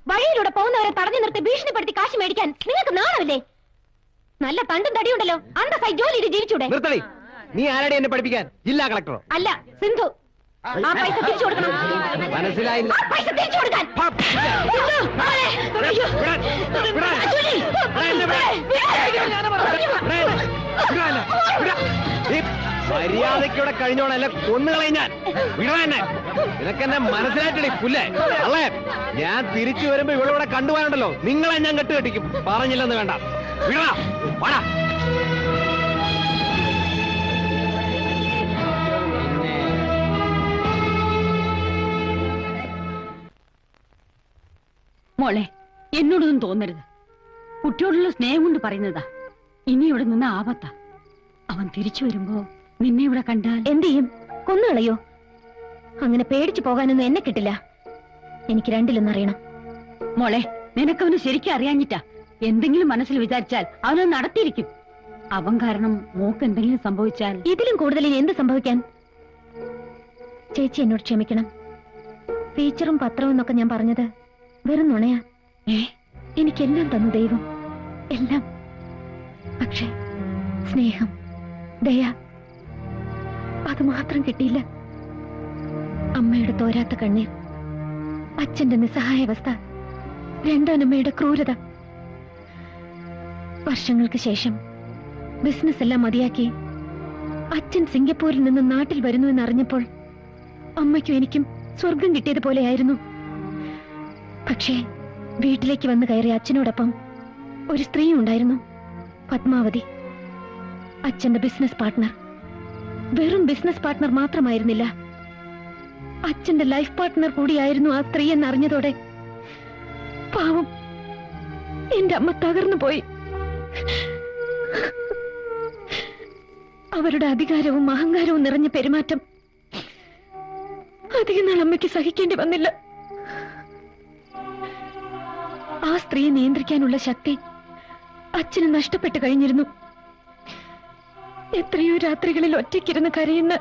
വഴിയിലൂടെ പോകുന്നവരെ തടഞ്ഞു നിർത്തി ഭീഷണിപ്പെടുത്തി കാശ് മേടിക്കാൻ നിങ്ങൾക്ക് നാണമില്ലേ? നല്ല തണ്ടും തടിയുണ്ടല്ലോ, അന്തസ്സായി ജോലി ചെയ്ത് ജീവിച്ചൂടെ? നിർത്തടി. നീ ആരുടെ എന്നെ പഠിപ്പിക്കാൻ? ജില്ലാ കളക്ടറോ? അല്ല, സിന്ധു. ആ പൈസ തിരിച്ചു കൊടുക്കണം. മനസ്സിലായില്ല. ആ പൈസ തിരിച്ചു കൊടുക്കാൻ. മര്യാദയ്ക്കൂടെ കഴിഞ്ഞോണല്ല കൊന്നുകളെ ഞാൻ. വിടവന്നെ നിനക്കെന്നെ മനസ്സിലായിട്ടേ പുല്ലേ അല്ലേ? ഞാൻ തിരിച്ചു വരുമ്പോ ഇവളിവിടെ കണ്ടുപോയാണ്ടല്ലോ നിങ്ങളെ ഞാൻ കെട്ടുകെട്ടിക്കും. പറഞ്ഞില്ലെന്ന് വേണ്ട. വിടാ വാടാ. മോളെ, എന്നോടൊന്നും തോന്നരുത്. കുട്ടിയോടുള്ള സ്നേഹം കൊണ്ട് പറയുന്നതാ. ഇനി ഇവിടെ നിന്ന് ആപത്താ. അവൻ തിരിച്ചു വരുമ്പോ നിന്നെ ഇവിടെ കണ്ടാൽ എന്ത് ചെയ്യും? കൊന്നുകളയോ? അങ്ങനെ പേടിച്ചു പോകാനൊന്നും എന്നെ കിട്ടില്ല. എനിക്ക് രണ്ടിലൊന്നറിയണം. മോളെ, നിനക്കവന് ശരിക്കും അറിയാഞ്ഞിട്ടാ. എന്തെങ്കിലും മനസ്സിൽ വിചാരിച്ചാൽ അവനത് നടത്തിയിരിക്കും. അവൻ കാരണം മോക്ക് എന്തെങ്കിലും സംഭവിച്ചാൽ ഇതിലും കൂടുതൽ ഇനി എന്ത് സംഭവിക്കാൻ? ചേച്ചി എന്നോട് ക്ഷമിക്കണം. ടീച്ചറും പത്രവും എന്നൊക്കെ ഞാൻ പറഞ്ഞത് വെറും നുണയാ. എനിക്കെല്ലാം തന്നു ദൈവം, എല്ലാം. പക്ഷേ സ്നേഹം, ദയ, അത് മാത്രം കിട്ടിയില്ല. അമ്മയുടെ തോരാത്ത കണ്ണീർ, അച്ഛന്റെ നിസ്സഹായാവസ്ഥ, രണ്ടാനമ്മയുടെ ക്രൂരത. വർഷങ്ങൾക്ക് ശേഷം ബിസിനസ് എല്ലാം മതിയാക്കി അച്ഛൻ സിംഗപ്പൂരിൽ നിന്ന് നാട്ടിൽ വരുന്നു എന്നറിഞ്ഞപ്പോൾ അമ്മയ്ക്കും എനിക്കും സ്വർഗം കിട്ടിയതുപോലെയായിരുന്നു. പക്ഷേ വീട്ടിലേക്ക് വന്ന് കയറിയ അച്ഛനോടൊപ്പം ഒരു സ്ത്രീ ഉണ്ടായിരുന്നു, പത്മാവതി. അച്ഛന്റെ ബിസിനസ് പാർട്ട്ണർ. വെറും ബിസിനസ് പാർട്ട്ണർ മാത്രമായിരുന്നില്ല, അച്ഛന്റെ ലൈഫ് പാർട്ട്ണർ കൂടിയായിരുന്നു ആ സ്ത്രീ എന്നറിഞ്ഞതോടെ പാവം എന്റെ അമ്മ തകർന്നു പോയി. അവരുടെ അധികാരവും അഹങ്കാരവും നിറഞ്ഞ പെരുമാറ്റം അധികം നാൾ അമ്മയ്ക്ക് സഹിക്കേണ്ടി വന്നില്ല. ആ സ്ത്രീയെ നിയന്ത്രിക്കാനുള്ള ശക്തി അച്ഛന് നഷ്ടപ്പെട്ടു കഴിഞ്ഞിരുന്നു. എത്രയോ രാത്രികളിൽ ഒറ്റയ്ക്കിരുന്ന് കരയുന്ന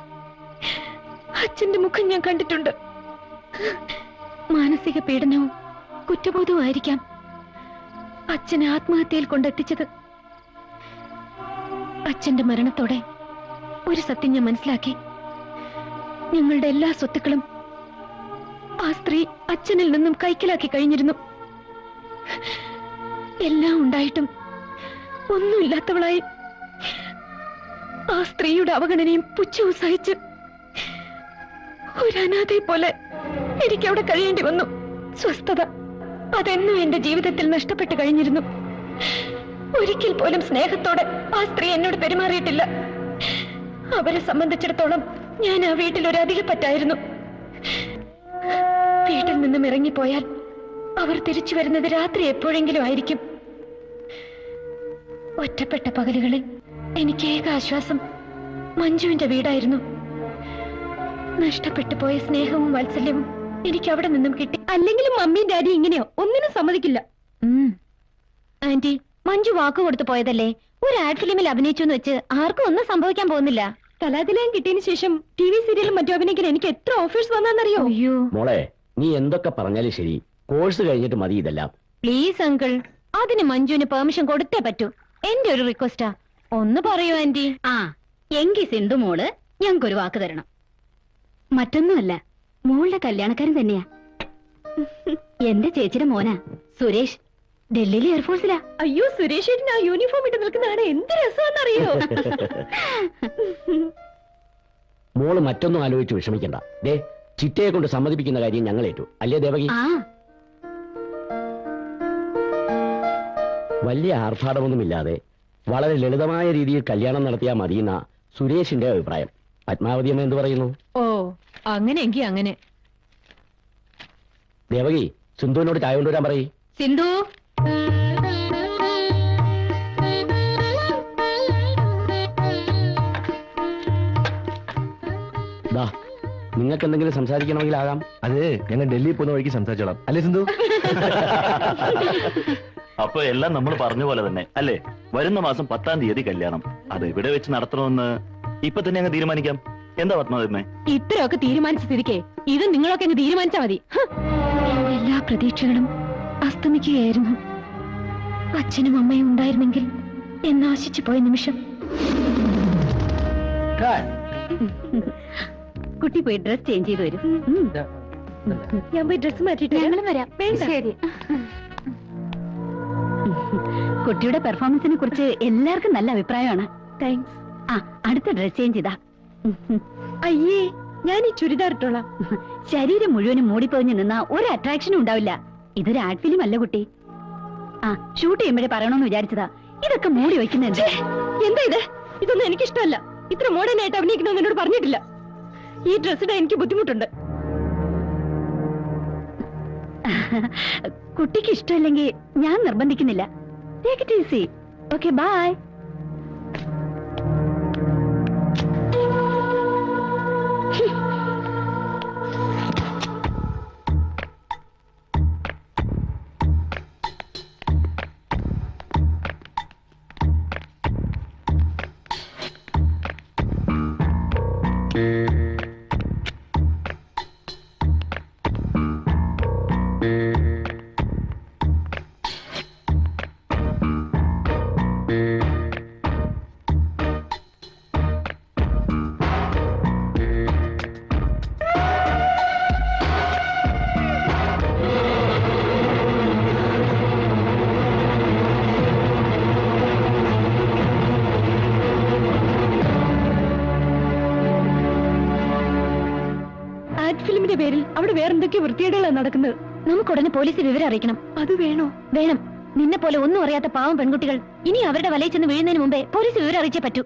അച്ഛന്റെ മുഖം ഞാൻ കണ്ടിട്ടുണ്ട്. മാനസിക പീഡനവും കുറ്റബോധവും ആയിരിക്കാം അച്ഛനെ ആത്മഹത്യയിൽ കൊണ്ടെത്തിച്ചത്. അച്ഛന്റെ മരണത്തോടെ ഒരു സത്യം ഞാൻ മനസ്സിലാക്കി. ഞങ്ങളുടെ എല്ലാ സ്വത്തുക്കളും ആ സ്ത്രീ അച്ഛനിൽ നിന്നും കൈക്കലാക്കി കഴിഞ്ഞിരുന്നു. എല്ലാം ഉണ്ടായിട്ടും ഒന്നുമില്ലാത്തവളായി ആ സ്ത്രീയുടെ അവഗണനയും പുച്ഛവും സഹിച്ച് ഒരു അനാഥയെ പോലെ എനിക്ക് അവിടെ കഴിയേണ്ടി വന്നു. സ്വസ്ഥത അതെന്നും എന്റെ ജീവിതത്തിൽ നഷ്ടപ്പെട്ടു കഴിഞ്ഞിരുന്നു. ഒരിക്കൽ പോലും സ്നേഹത്തോടെ ആ സ്ത്രീ എന്നോട് പെരുമാറിയിട്ടില്ല. അവരെ സംബന്ധിച്ചിടത്തോളം ഞാൻ ആ വീട്ടിൽ ഒരു അധികപ്പറ്റായിരുന്നു. വീട്ടിൽ നിന്നും ഇറങ്ങിപ്പോയാൽ അവർ തിരിച്ചു വരുന്നത് രാത്രി എപ്പോഴെങ്കിലും ആയിരിക്കും. ഒറ്റപ്പെട്ട പകലുകളിൽ എനിക്ക് ഏക ആശ്വാസം മഞ്ജുവിന്റെ വീടായിരുന്നു. നഷ്ടപ്പെട്ടു പോയ സ്നേഹവും വാത്സല്യവും എനിക്ക് അവിടെ നിന്നും കിട്ടി. അല്ലെങ്കിലും മമ്മിയും ഡാഡി ഇങ്ങനെയോ ഒന്നിനും സമ്മതിക്കില്ല. ആന്റി, മഞ്ജു വാക്ക് കൊടുത്തു പോയതല്ലേ. ഒരു ആഡ് ഫിലിമിൽ അഭിനയിച്ചു എന്ന് വെച്ച് ആർക്കും ഒന്നും സംഭവിക്കാൻ പോകുന്നില്ല. കലാതിലയം കിട്ടിയതിനു ശേഷം TV സീരിയലും മറ്റു അഭിനയിക്കാൻ എനിക്ക് എത്ര ഓഫേഴ്സ് വന്നാന്നറിയോ? അയ്യോ മോളെ, നീ എന്തൊക്കെ പറഞ്ഞാലും ശരി, കോഴ്സ് കഴിഞ്ഞിട്ട് മതി ഇതെല്ലാം. പ്ലീസ് അങ്കിൾ, അതിന് മഞ്ജുവിന് പെർമിഷൻ കൊടുത്തേ പറ്റൂ. എന്റെ ഒരു റിക്വസ്റ്റാ, ഒന്ന് പറയൂ ആന്റി. ആ എങ്കിൽ സിന്ധു മോള് ഞങ്ങൾക്കൊരു വാക്ക് തരണം. മറ്റൊന്നുമല്ല, മോളുടെ കല്യാണക്കാരൻ തന്നെയാ. എന്റെ ചേച്ചിയുടെ മോനാ സുരേഷ്, ഡൽഹിയിലെ എയർഫോഴ്സിലാ. അയ്യോ, സുരേഷ് ആ യൂണിഫോം ഇട്ട് നിൽക്കുന്നതാണ് എന്ത് രസമാണെന്നറിയോ? മോള് മറ്റൊന്നും ആലോചിച്ച് വിഷമിക്കണ്ട. ദേ, ചിറ്റയെ കൊണ്ട് സമ്മതിപ്പിക്കുന്ന കാര്യം ഞങ്ങൾ ഏറ്റു. അല്ലേ ദേവകി? വലിയ ആർഭാടമൊന്നുമില്ലാതെ വളരെ ലളിതമായ രീതിയിൽ കല്യാണം നടത്തിയാൽ മതിയെന്ന സുരേഷിന്റെ അഭിപ്രായം. പത്മാവതി അമ്മ എന്ത് പറയുന്നു? ഓ, അങ്ങനെയെങ്കി അങ്ങനെ. ദേവകി, സിന്ധുവിനോട് ചായ കൊണ്ടുവരാൻ പറയ്. സിന്ധു, ദാ നിങ്ങൾക്ക് എന്തെങ്കിലും സംസാരിക്കണമെങ്കിൽ ആകാം. അത് ഞങ്ങൾ ഡൽഹിയിൽ പോകുന്ന വഴിക്ക് സംസാരിച്ചോളാം, അല്ലേ സിന്ധു? അപ്പൊ എല്ലാം നമ്മൾ പറഞ്ഞ പോലെ തന്നെ അല്ലേ? വരുന്ന മാസം 10-ാം തീയതി കല്യാണം. അത് ഇവിടെ വെച്ച് നടത്തണമെന്ന് ഇപ്പൊ തന്നെ അങ്ങ് തീരുമാനിക്കാം. എന്താ പത്മാവതിയമ്മേ? ഇത്രയൊക്കെ തീരുമാനിച്ച സ്ഥിതിക്ക് ഇത് നിങ്ങളൊക്കെ അങ്ങ് തീരുമാനിച്ചാ മതി. എല്ലാ പ്രതീക്ഷകളും അസ്തമിക്കുകയായിരുന്നു. അച്ഛനും അമ്മയും ഉണ്ടായിരുന്നെങ്കിൽ എന്നാശിച്ചു പോയ നിമിഷം. കുട്ടി പോയി ഡ്രസ് ചേഞ്ച് ചെയ്ത് വരും. ഞാൻ പോയി ഡ്രസ് മാറ്റിട്ട് ഞങ്ങളും വരാം. ശരി. കുട്ടിയുടെ പെർഫോമൻസിനെ കുറിച്ച് എല്ലാവർക്കും നല്ല അഭിപ്രായമാണ്. താങ്ക്സ്. ആ, അടുത്ത ഡ്രസ് ചേഞ്ച് ചെയ്താ. അയ്യേ, ഞാൻ ഈ ചുരിദാർ ഇട്ടോളാം. ശരീരം മുഴുവനും മൂടിപ്പൊതിഞ്ഞു നിന്നാ ഒരു അട്രാക്ഷനും ഉണ്ടാവില്ല. ഇതൊരു ആഡ് ഫിലിം അല്ല കുട്ടി. ആ, ഷൂട്ട് ചെയ്യുമ്പോഴേ പറയണമെന്ന് വിചാരിച്ചതാ. ഇതൊക്കെ മൂടി വെക്കുന്നുണ്ട്. എന്താ ഇത്? ഇതൊന്നും എനിക്കിഷ്ടമല്ല. ഇത്ര മോഡേൺ ആയിട്ട് അഭിനയിക്കണമെന്ന് എന്നോട് പറഞ്ഞിട്ടില്ല. ഈ ഡ്രസ് ഇടാൻ എനിക്ക് ബുദ്ധിമുട്ടുണ്ട്. കുട്ടിക്ക് ഇഷ്ടമല്ലെങ്കിൽ ഞാൻ നിർബന്ധിക്കുന്നില്ല. Take it easy. Okay, bye. ഫിലിമിന്റെ പേരിൽ അവിടെ വേറെന്തൊക്കെ വൃത്തികേടുകളാണ് നടക്കുന്നത്. നമുക്ക് ഉടനെ പോലീസിൽ വിവരം അറിയിക്കണം. അത് വേണോ? വേണം. നിന്നെ പോലെ ഒന്നും അറിയാത്ത പാവം പെൺകുട്ടികൾ ഇനി അവരുടെ വലയിൽ ചെന്ന് വീഴുന്നതിന് മുമ്പേ പോലീസ് വിവരം അറിയിച്ചേ പറ്റൂ.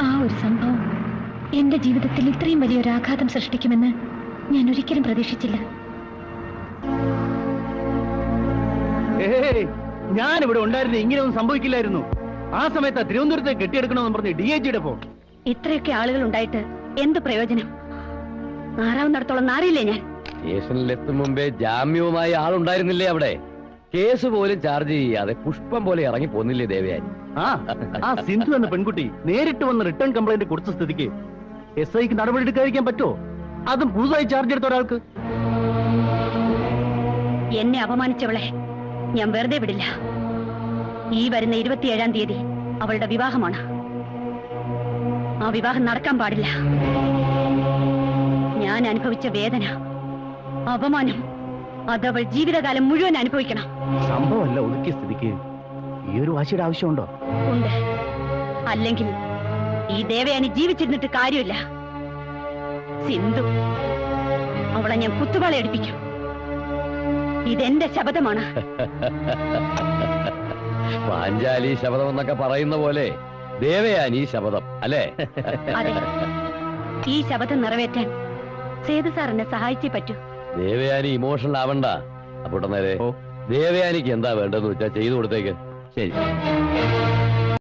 ആ ഒരു സംഭവം എന്റെ ജീവിതത്തിൽ ഇത്രയും വലിയൊരു ആഘാതം സൃഷ്ടിക്കുമെന്ന് ഞാൻ ഒരിക്കലും പ്രതീക്ഷിച്ചില്ല. ഞാനിവിടെ ഉണ്ടായിരുന്ന ഇങ്ങനെയൊന്നും സംഭവിക്കില്ലായിരുന്നു. ആ സമയത്ത് തിരുവനന്തപുരത്തെ കെട്ടിയെടുക്കണമെന്ന് പറഞ്ഞ് DIGയുടെ ഫോൺ. ഇത്രയൊക്കെ ആളുകൾ ഉണ്ടായിട്ട് എന്ത് പ്രയോജനം? നാറാവുന്നിടത്തോളം നാറിയില്ലേ ഞാൻ? സ്റ്റേഷനിലെത്തും മുമ്പേ ജാമ്യവുമായി ആളുണ്ടായിരുന്നില്ലേ അവിടെ? കേസ് പോലും ചാർജ് ചെയ്യാതെ പുഷ്പം പോലെ ഇറങ്ങി പോന്നില്ലേ ദേവയാനി? ആ സിന്ധു എന്ന പെൺകുട്ടി നേരിട്ട് വന്ന് റിട്ടേൺ കംപ്ലൈന്റ് കൊടുത്ത സ്ഥിതിക്ക് SIക്ക് നടപടി എടുക്കാതിരിക്കാൻ പറ്റുമോ? അതും പുതുതായി ചാർജ് എടുത്ത ഒരാൾക്ക്. എന്നെ അപമാനിച്ചവളെ ഞാൻ വെറുതെ വിടില്ല. ഈ വരുന്ന 27-ാം തീയതി അവളുടെ വിവാഹമാണ്. ആ വിവാഹം നടക്കാൻ പാടില്ല. ഞാൻ അനുഭവിച്ച വേദന, അപമാനം അതവൾ ജീവിതകാലം മുഴുവൻ അനുഭവിക്കണം. സംഭവമല്ല ഒതുക്കിയ സ്ഥിതിക്ക് ഈ ഒരു വാശിയുടെ ആവശ്യമുണ്ടോ? ഉണ്ട്. അല്ലെങ്കിൽ ഈ ദേവയാനി ജീവിച്ചിരുന്നിട്ട് കാര്യമില്ല. സിന്ധു, അവളെ ഞാൻ കുത്തുവാള അടിപ്പിക്കും. ഇതെന്റെ ശപഥമാണ്. പാഞ്ചാലി ശപഥം എന്നൊക്കെ പറയുന്ന പോലെ ദേവയാനി ശപഥം അല്ലേ? അതെ, ഈ ശപഥം നിറവേറ്റാൻ സേതു സാർ എന്നെ സഹായിച്ചേ പറ്റൂ. ദേവയാനി ഇമോഷണൽ ആവണ്ട. അപ്പോൾ നേരെ ദേവയാനിക്ക് എന്താ വേണ്ടതെന്ന് വെച്ചാൽ ചെയ്തു കൊടുത്തേക്ക്. ശരി.